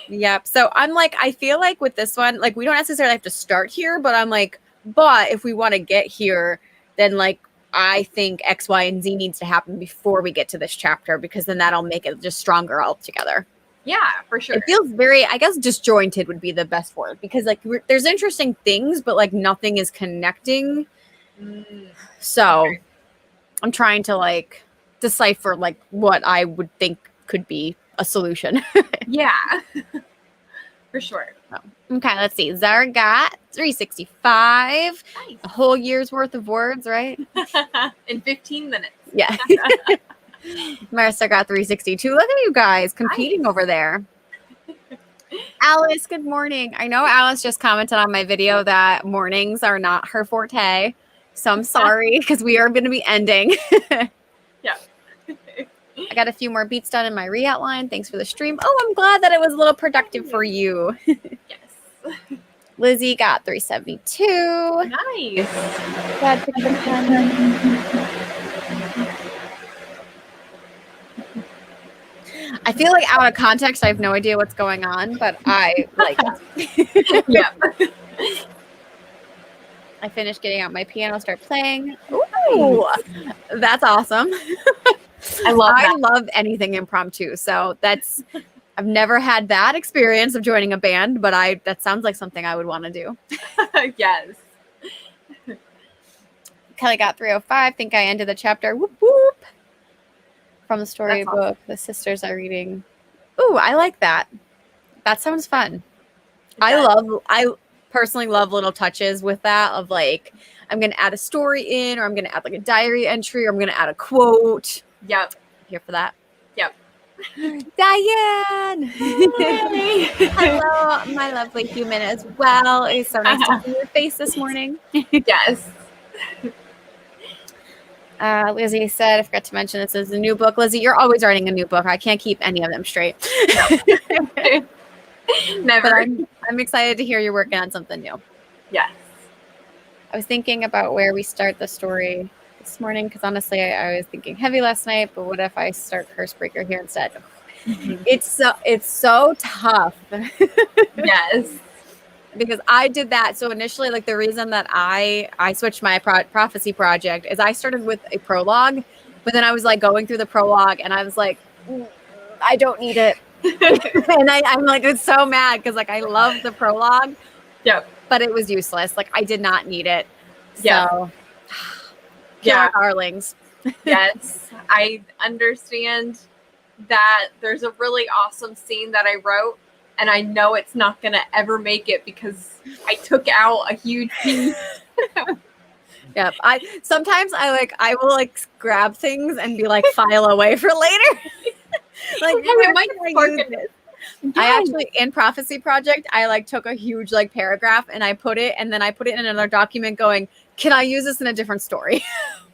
Yep. So I'm like, I feel like with this one, like we don't necessarily have to start here, but I'm like, but if we want to get here, then like I think X, Y, and Z needs to happen before we get to this chapter, because then that'll make it just stronger altogether.
Yeah, for sure.
It feels very, I guess, disjointed would be the best word, because like there's interesting things, but like nothing is connecting. So I'm trying to like decipher like what I would think could be a solution.
Yeah, for sure.
Okay, let's see. Zara got 365.
Nice.
A whole year's worth of words, right?
In 15 minutes.
Yeah. Marissa got 362. Look at you guys competing over there. Alice, good morning. I know Alice just commented on my video that mornings are not her forte. So I'm sorry, because we are going to be ending.
Yeah.
I got a few more beats done in my re-outline. Thanks for the stream. Oh, I'm glad that it was a little productive for you.
Yes.
Lizzie got 372.
Nice.
Glad to I feel like out of context, I have no idea what's going on, but I like it.
Yeah.
I finished getting out my piano, start playing. Ooh, that's awesome.
I
love anything impromptu. So I've never had that experience of joining a band, but that sounds like something I would want to do.
Yes.
Kelly got 305. Think I ended the chapter. Whoop, whoop. From the storybook, awesome. The sisters are reading. Ooh, I like that. That sounds fun. I personally love little touches with that of like, I'm going to add a story in, or I'm going to add like a diary entry, or I'm going to add a quote.
Yep.
Here for that.
Yep.
Diane! Hello, my lovely human as well. It's so nice to see your face this morning.
Yes.
Lizzie said, I forgot to mention this is a new book. Lizzie, you're always writing a new book. I can't keep any of them straight.
No. Never.
But I'm excited to hear you're working on something new.
Yes.
I was thinking about where we start the story this morning, because honestly, I was thinking heavy last night, but what if I start Cursebreaker here instead? Mm-hmm. It's so tough.
Yes.
Because I did that. So initially, like the reason that I switched my prophecy project is I started with a prologue, but then I was like going through the prologue and I was like, I don't need it. And I'm like, it's so mad because like I love the prologue.
Yep.
But it was useless. Like I did not need it.
Yep.
So
Yeah.
darlings.
Yes. I understand that there's a really awesome scene that I wrote, and I know it's not gonna ever make it because I took out a huge piece.
Yep. Sometimes I will like grab things and be like file away for later. Like
it might spark it.
this. I actually in Prophecy Project, I like took a huge like paragraph and I put it in another document going, can I use this in a different story?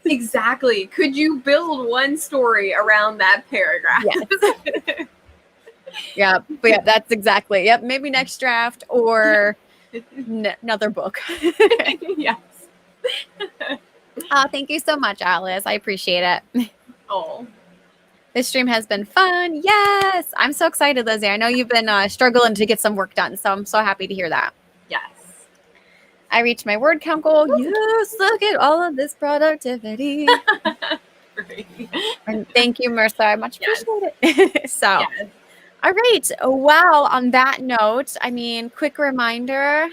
Exactly. Could you build one story around that paragraph?
Yes. Yeah, but yeah, that's exactly. Yep, maybe next draft or another book.
Yes.
Oh, thank you so much, Alice. I appreciate it.
Oh.
This stream has been fun. Yes, I'm so excited, Lizzie. I know you've been struggling to get some work done, so I'm so happy to hear that.
Yes.
I reached my word count goal. Yes, look at all of this productivity. And thank you, Mercer. I much appreciate it. So, yes. All right. Well, on that note, I mean, quick reminder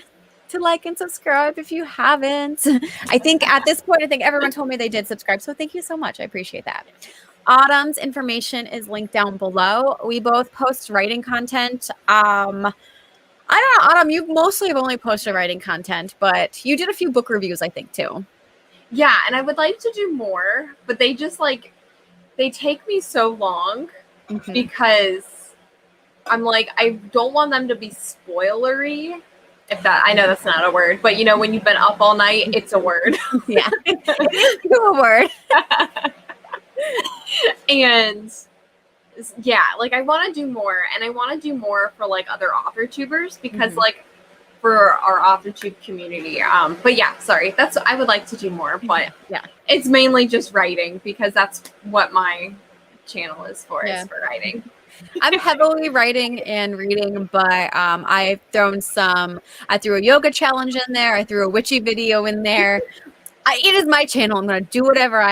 to like and subscribe if you haven't. I think at this point, I think everyone told me they did subscribe. So thank you so much. I appreciate that. Autumn's information is linked down below. We both post writing content. I don't know, Autumn, you mostly have only posted writing content, but you did a few book reviews, I think, too.
Yeah, and I would like to do more, but they just like, they take me so long because I'm like, I don't want them to be spoilery. If that, I know that's not a word, but you know, when you've been up all night, it's a word.
Yeah, it is a word.
And yeah, like I want to do more, and I want to do more for like other author tubers because like for our author tube community. But yeah, sorry, that's, I would like to do more, but
yeah,
it's mainly just writing because that's what my channel is for, is for writing.
I'm heavily writing and reading, but I've thrown I threw a yoga challenge in there. I threw a witchy video in there. It is my channel. I'm going to do whatever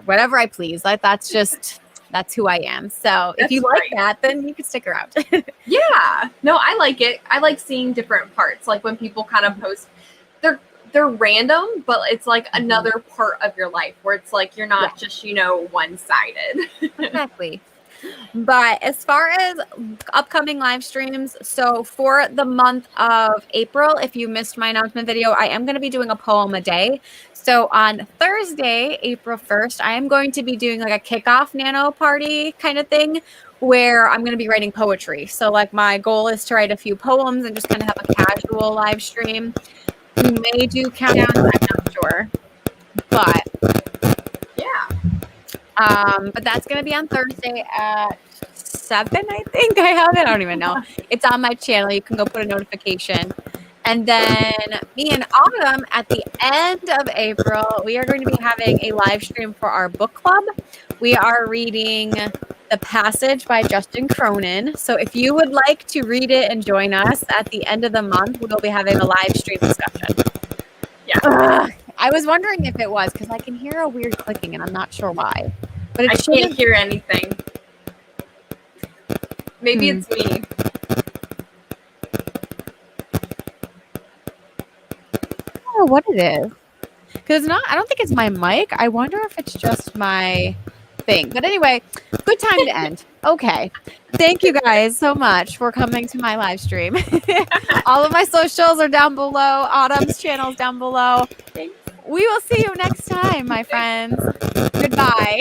whatever I please. That's who I am. So if you like that, then you can stick around.
Yeah, no, I like it. I like seeing different parts. Like when people kind of post, they're random, but it's like another part of your life where it's like, you're not just, you know, one-sided.
Exactly. But as far as upcoming live streams, so for the month of April, if you missed my announcement video, I am going to be doing a poem a day. So on Thursday, April 1st, I am going to be doing like a kickoff nano party kind of thing where I'm going to be writing poetry. So like my goal is to write a few poems and just kind of have a casual live stream. We may do countdowns, I'm not sure. But
yeah.
But that's going to be on Thursday at 7, I think I have it. I don't even know. It's on my channel. You can go put a notification. And then me and Autumn at the end of April, we are going to be having a live stream for our book club. We are reading The Passage by Justin Cronin. So if you would like to read it and join us at the end of the month, we'll be having a live stream discussion. Yeah. I was wondering if it was because I can hear a weird clicking and I'm not sure why. But
I can't hear anything. Maybe it's me.
I don't know what it is. Because I don't think it's my mic. I wonder if it's just my thing. But anyway, good time to end. Okay. Thank you guys so much for coming to my live stream. All of my socials are down below. Autumn's channel is down below. Thanks. We will see you next time, my friends. Goodbye.